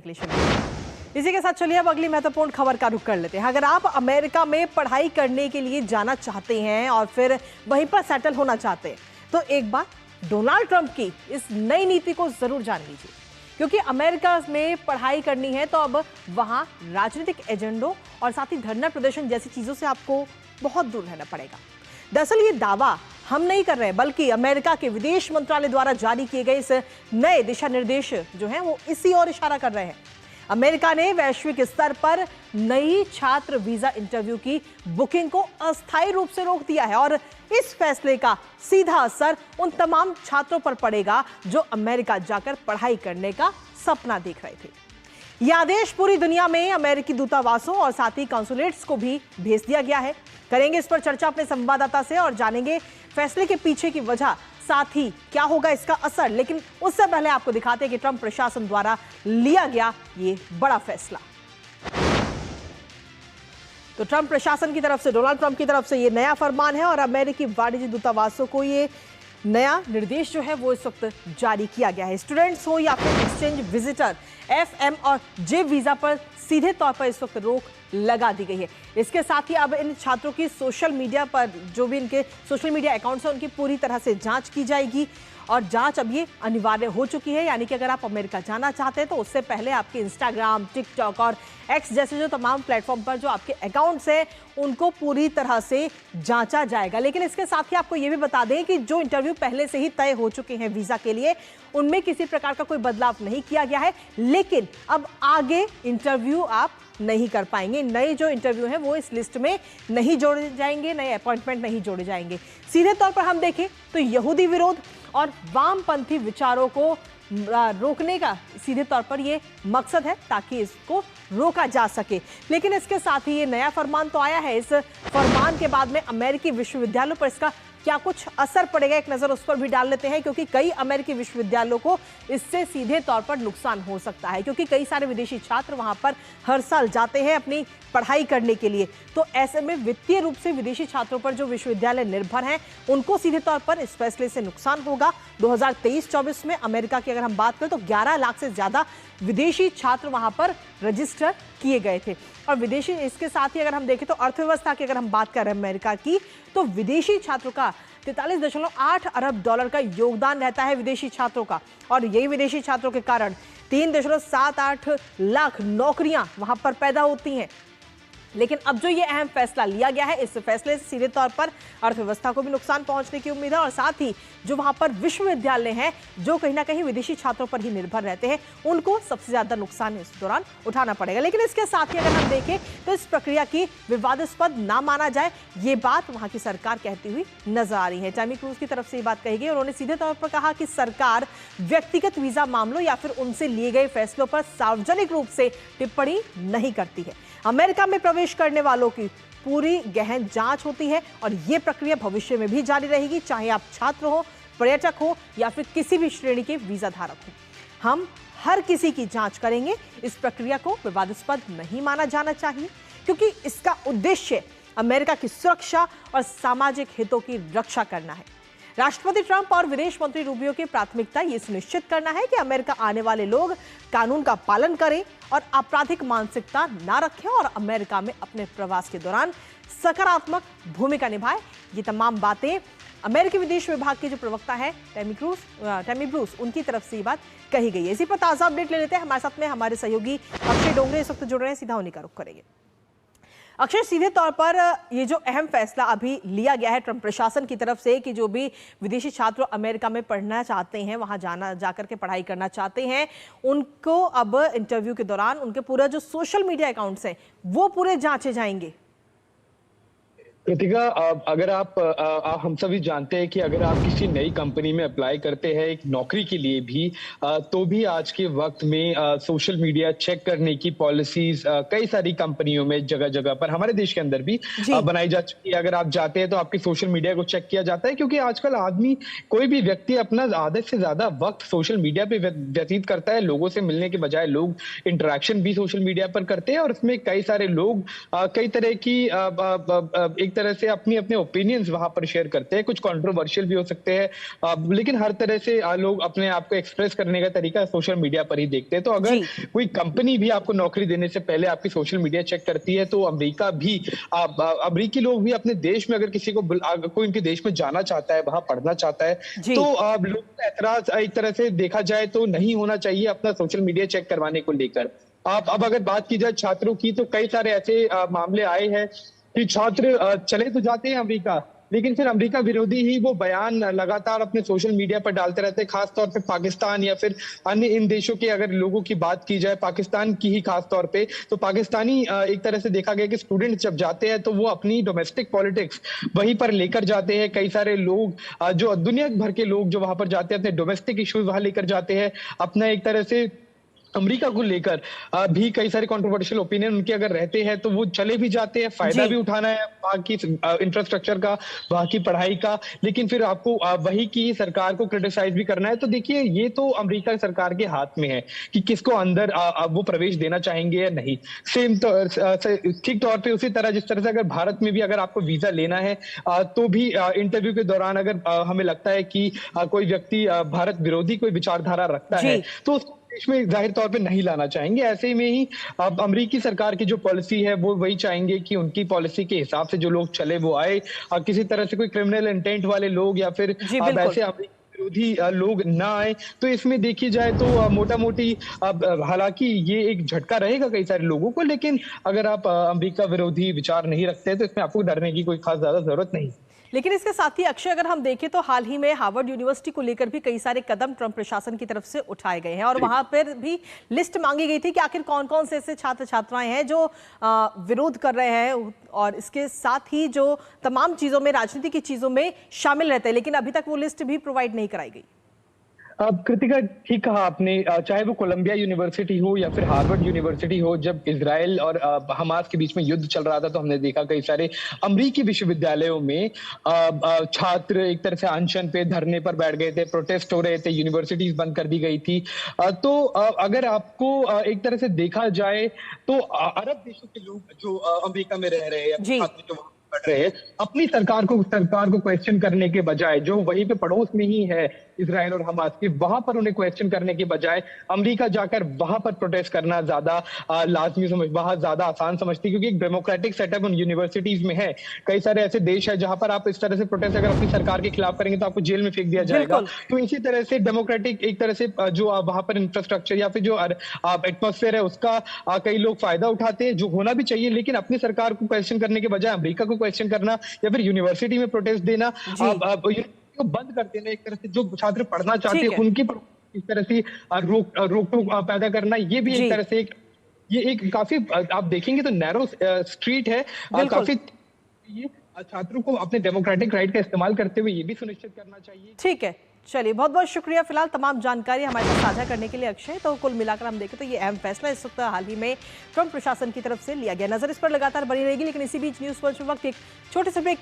के लिए शुरू। इसी के साथ चलिए अब अगली महत्वपूर्ण खबर का रुख कर लेते हैं। अगर आप अमेरिका में पढ़ाई करने के लिए जाना चाहते हैं और फिर वहीं पर सेटल होना चाहते हैं तो एक बार डोनाल्ड ट्रंप की इस नई नीति को जरूर जान लीजिए, क्योंकि अमेरिका में पढ़ाई करनी है तो अब वहां राजनीतिक एजेंडों और साथ ही धरना प्रदर्शन जैसी चीजों से आपको बहुत दूर रहना पड़ेगा। दरअसल ये दावा हम नहीं कर रहे, बल्कि अमेरिका के विदेश मंत्रालय द्वारा जारी किए गए इस नए दिशा निर्देश जो हैं वो इसी ओर इशारा कर रहे हैं। अमेरिका ने वैश्विक स्तर पर नई छात्र वीजा इंटरव्यू की बुकिंग को अस्थायी रूप से रोक दिया है और इस फैसले का सीधा असर उन तमाम छात्रों पर पड़ेगा जो अमेरिका जाकर पढ़ाई करने का सपना देख रहे थे। यह आदेश पूरी दुनिया में अमेरिकी दूतावासों और साथ ही कॉन्सुलेट्स को भी भेज दिया गया है। करेंगे इस पर चर्चा अपने संवाददाता से और जानेंगे फैसले के पीछे की वजह, साथ ही क्या होगा इसका असर। लेकिन उससे पहले आपको दिखाते हैं कि ट्रंप प्रशासन द्वारा लिया गया ये बड़ा फैसला। तो ट्रंप प्रशासन की तरफ से, डोनाल्ड ट्रंप की तरफ से ये नया फरमान है और अमेरिकी वाणिज्य दूतावासों को ये नया निर्देश जो है वो इस वक्त जारी किया गया है। स्टूडेंट्स हो या फिर एक्सचेंज विजिटर, FM और J वीजा पर सीधे तौर पर इस वक्त रोक लगा दी गई है। इसके साथ ही अब इन छात्रों की सोशल मीडिया पर जो भी इनके सोशल मीडिया अकाउंट्स हैं उनकी पूरी तरह से जांच की जाएगी और जांच अब ये अनिवार्य हो चुकी है। यानी कि अगर आप अमेरिका जाना चाहते हैं तो उससे पहले आपके इंस्टाग्राम, टिकटॉक और एक्स जैसे जो तमाम प्लेटफॉर्म पर जो आपके अकाउंट्स हैं उनको पूरी तरह से जांचा जाएगा। लेकिन इसके साथ ही आपको ये भी बता दें कि जो इंटरव्यू पहले से ही तय हो चुके हैं वीजा के लिए, उनमें किसी प्रकार का कोई बदलाव नहीं किया गया है। लेकिन अब आगे इंटरव्यू आप नहीं कर पाएंगे। नए जो इंटरव्यू हैं वो इस लिस्ट में नहीं जोड़े जाएंगे, नए अपॉइंटमेंट नहीं जोड़े जाएंगे। सीधे तौर पर हम देखें तो यहूदी विरोध और वामपंथी विचारों को रोकने का सीधे तौर पर ये मकसद है ताकि इसको रोका जा सके। लेकिन इसके साथ ही ये नया फरमान तो आया है। इस फरमान के बाद में अमेरिकी विश्वविद्यालयों पर इसका क्या कुछ असर पड़ेगा, एक नजर उस पर भी डाल लेते हैं, क्योंकि कई अमेरिकी विश्वविद्यालयों को इससे सीधे तौर पर नुकसान हो सकता है, क्योंकि कई सारे विदेशी छात्र वहां पर हर साल जाते हैं अपनी पढ़ाई करने के लिए। तो ऐसे में वित्तीय रूप से विदेशी छात्रों पर जो विश्वविद्यालय निर्भर हैं उनको सीधे तौर पर इस फैसले से नुकसान होगा। 2023-24 में अमेरिका की अगर हम बात करें तो 11 लाख से ज्यादा विदेशी छात्र वहां पर रजिस्टर किए गए थे। और विदेशी, इसके साथ ही अगर हम देखें तो अर्थव्यवस्था की अगर हम बात कर रहे हैं अमेरिका की, तो विदेशी छात्रों का 43.8 अरब डॉलर का योगदान रहता है विदेशी छात्रों का। और यही विदेशी छात्रों के कारण 3.78 लाख नौकरियां वहां पर पैदा होती हैं। लेकिन अब जो ये अहम फैसला लिया गया है, इस फैसले से सीधे तौर पर अर्थव्यवस्था को भी नुकसान पहुंचने की उम्मीद है और साथ ही जो वहां पर विश्वविद्यालय हैं जो कहीं ना कहीं विदेशी छात्रों पर ही निर्भर रहते हैं उनको सबसे ज्यादा नुकसान इस दौरान उठाना पड़ेगा। लेकिन इसके साथ ही अगर हम देखें तो इस प्रक्रिया की विवादास्पद ना माना जाए, ये बात वहां की सरकार कहती हुई नजर आ रही है। टैमी क्रूज की तरफ से ये बात कही गई। उन्होंने सीधे तौर पर कहा कि सरकार व्यक्तिगत वीजा मामलों या फिर उनसे लिए गए फैसलों पर सार्वजनिक रूप से टिप्पणी नहीं करती है। अमेरिका में प्रवेश करने वालों की पूरी गहन जांच होती है और यह प्रक्रिया भविष्य में भी जारी रहेगी, चाहे आप छात्र हो, पर्यटक हो या फिर किसी भी श्रेणी के वीजा धारक हो। हम हर किसी की जांच करेंगे। इस प्रक्रिया को विवादास्पद नहीं माना जाना चाहिए, क्योंकि इसका उद्देश्य अमेरिका की सुरक्षा और सामाजिक हितों की रक्षा करना है। राष्ट्रपति ट्रंप और विदेश मंत्री रूबियो की प्राथमिकता ये सुनिश्चित करना है कि अमेरिका आने वाले लोग कानून का पालन करें और आपराधिक मानसिकता ना रखें और अमेरिका में अपने प्रवास के दौरान सकारात्मक भूमिका निभाए। ये तमाम बातें अमेरिकी विदेश विभाग के जो प्रवक्ता है टैमी ब्रूस, उनकी तरफ से ये बात कही गई है। इसी पर ताजा अपडेट ले लेते हैं। हमारे साथ में हमारे सहयोगी अक्षय डोंगरे इस वक्त जुड़ रहे हैं, सीधा उन्हीं का रुख करेंगे। अक्षय, सीधे तौर पर ये जो अहम फैसला अभी लिया गया है ट्रंप प्रशासन की तरफ से कि जो भी विदेशी छात्र अमेरिका में पढ़ना चाहते हैं, वहां जाकर के पढ़ाई करना चाहते हैं, उनको अब इंटरव्यू के दौरान उनके पूरा जो सोशल मीडिया अकाउंट्स हैं वो पूरे जांचे जाएंगे। कृतिका, अगर आप हम सभी जानते हैं कि अगर आप किसी नई कंपनी में अप्लाई करते हैं एक नौकरी के लिए भी, तो भी आज के वक्त में सोशल मीडिया चेक करने की पॉलिसीज कई सारी कंपनियों में जगह जगह पर, हमारे देश के अंदर भी बनाई जा चुकी है। अगर आप जाते हैं तो आपके सोशल मीडिया को चेक किया जाता है, क्योंकि आजकल आदमी, कोई भी व्यक्ति अपना आधे से ज्यादा वक्त सोशल मीडिया पे व्यतीत करता है। लोगों से मिलने के बजाय लोग इंटरेक्शन भी सोशल मीडिया पर करते हैं और उसमें कई सारे लोग कई तरह की एक तरह से अपनी अपने ओपिनियंस वहां पर शेयर करते हैं। कुछ कंट्रोवर्शियल भी हो सकते हैं, लेकिन हर तरह से लोग अपने आप को एक्सप्रेस करने का तरीका सोशल मीडिया पर ही देखते हैं। तो अगर जी। कोई कंपनी भी आपको नौकरी देने से पहले आपकी सोशल मीडिया चेक करती है, तो अमेरिका भी अमेरिकी लोग भी अपने देश में अगर किसी को कोई उनके देश में जाना चाहता है, वहां पढ़ना चाहता है, जी। तो लोगों का एतराज एक तरह से देखा जाए तो नहीं होना चाहिए अपना सोशल मीडिया चेक करवाने को लेकर। आप अब अगर बात की जाए छात्रों की, तो कई सारे ऐसे मामले आए हैं कि छात्र चले तो जाते हैं अमेरिका, लेकिन फिर अमेरिका विरोधी ही वो बयान लगातार अपने सोशल मीडिया पर डालते रहते हैं। खासतौर पे पाकिस्तान या फिर अन्य इन देशों के अगर लोगों की बात की जाए, पाकिस्तान की ही खास तौर पे, तो पाकिस्तानी एक तरह से देखा गया कि स्टूडेंट जब जाते हैं तो वो अपनी डोमेस्टिक पॉलिटिक्स वहीं पर लेकर जाते हैं। कई सारे लोग जो दुनिया भर के लोग जो वहां पर जाते हैं, अपने डोमेस्टिक इश्यूज वहां लेकर जाते हैं। अपना एक तरह से अमेरिका को लेकर भी कई सारे कंट्रोवर्शियल ओपिनियन उनके अगर रहते हैं, तो वो चले भी जाते हैं। फायदा भी उठाना है वहां की इंफ्रास्ट्रक्चर का, वहां की पढ़ाई का, लेकिन फिर आपको वही की सरकार को क्रिटिसाइज भी करना है। तो देखिए, ये तो अमेरिका सरकार के हाथ में है कि किसको अंदर वो प्रवेश देना चाहेंगे या नहीं। सेम तो ठीक तौर पे उसी तरह जिस तरह से अगर भारत में भी अगर आपको वीजा लेना है, तो भी इंटरव्यू के दौरान अगर हमें लगता है कि कोई व्यक्ति भारत विरोधी कोई विचारधारा रखता है, तो देश में जाहिर तौर पे नहीं लाना चाहेंगे। ऐसे में ही अब अमेरिकी सरकार की जो पॉलिसी है, वो वही चाहेंगे कि उनकी पॉलिसी के हिसाब से जो लोग चले वो आए। किसी तरह से कोई क्रिमिनल इंटेंट वाले लोग या फिर ऐसे अमेरिकी विरोधी लोग ना आए। तो इसमें देखी जाए तो मोटा मोटी हालांकि ये एक झटका रहेगा कई सारे लोगों को, लेकिन अगर आप अमेरिका विरोधी विचार नहीं रखते तो इसमें आपको डरने की कोई खास ज्यादा जरूरत नहीं। लेकिन इसके साथ ही अक्षय, अगर हम देखें तो हाल ही में हार्वर्ड यूनिवर्सिटी को लेकर भी कई सारे कदम ट्रंप प्रशासन की तरफ से उठाए गए हैं और वहां पर भी लिस्ट मांगी गई थी कि आखिर कौन कौन से ऐसे छात्र छात्राएं हैं जो विरोध कर रहे हैं और इसके साथ ही जो तमाम चीजों में, राजनीति की चीजों में शामिल रहते हैं, लेकिन अभी तक वो लिस्ट भी प्रोवाइड नहीं कराई गई। अब कृतिका, ठीक कहा आपने, चाहे वो कोलंबिया यूनिवर्सिटी हो या फिर हार्वर्ड यूनिवर्सिटी हो, जब इजराइल और हमास के बीच में युद्ध चल रहा था, तो हमने देखा कई सारे अमेरिकी विश्वविद्यालयों में छात्र एक तरह से अनशन पे, धरने पर बैठ गए थे, प्रोटेस्ट हो रहे थे, यूनिवर्सिटीज बंद कर दी गई थी। तो अगर आपको एक तरह से देखा जाए तो अरब देशों के लोग जो अमेरिका में रह रहे हैं, छात्र जो पढ़ रहे हैं, अपनी सरकार को क्वेश्चन करने के बजाय, जो वहीं पे पड़ोस में ही है इजराइल और हमास की, वहां पर उन्हें क्वेश्चन करने के बजाय अमेरिका जाकर वहां पर प्रोटेस्ट करना ज्यादा लाजमी वहां ज्यादा आसान समझती, क्योंकि एक डेमोक्रेटिक सेटअप उन यूनिवर्सिटीज में है। कई सारे ऐसे देश है जहां पर आप इस तरह से प्रोटेस्ट अगर अपनी सरकार के खिलाफ करेंगे तो आपको जेल में फेंक दिया जाएगा। तो इसी तरह से डेमोक्रेटिक एक तरह से जो वहां पर इंफ्रास्ट्रक्चर या फिर जो एटमॉस्फेयर है, उसका कई लोग फायदा उठाते हैं, जो होना भी चाहिए। लेकिन अपनी सरकार को क्वेश्चन करने के बजाय अमेरिका को क्वेश्चन करना या फिर यूनिवर्सिटी में प्रोटेस्ट देना, को बंद कर देना, एक तरह से जो छात्र पढ़ना चाहते हैं उनकी इस तरह से रोक टोक पैदा करना, ये भी एक तरह से ये एक काफी आप देखेंगे तो नैरो स्ट्रीट है। काफी ये छात्रों को अपने डेमोक्रेटिक राइट का इस्तेमाल करते हुए ये भी सुनिश्चित करना चाहिए। ठीक है, चलिए, बहुत बहुत शुक्रिया फिलहाल तमाम जानकारी हमारे साथ साझा करने के लिए अक्षय। तो कुल मिलाकर हम देखें तो ये अहम फैसला इस वक्त हाल ही में ट्रंप प्रशासन की तरफ से लिया गया। नजर इस पर लगातार बनी रहेगी, लेकिन इसी बीच न्यूज पंच वक्त एक छोटे से ब्रेक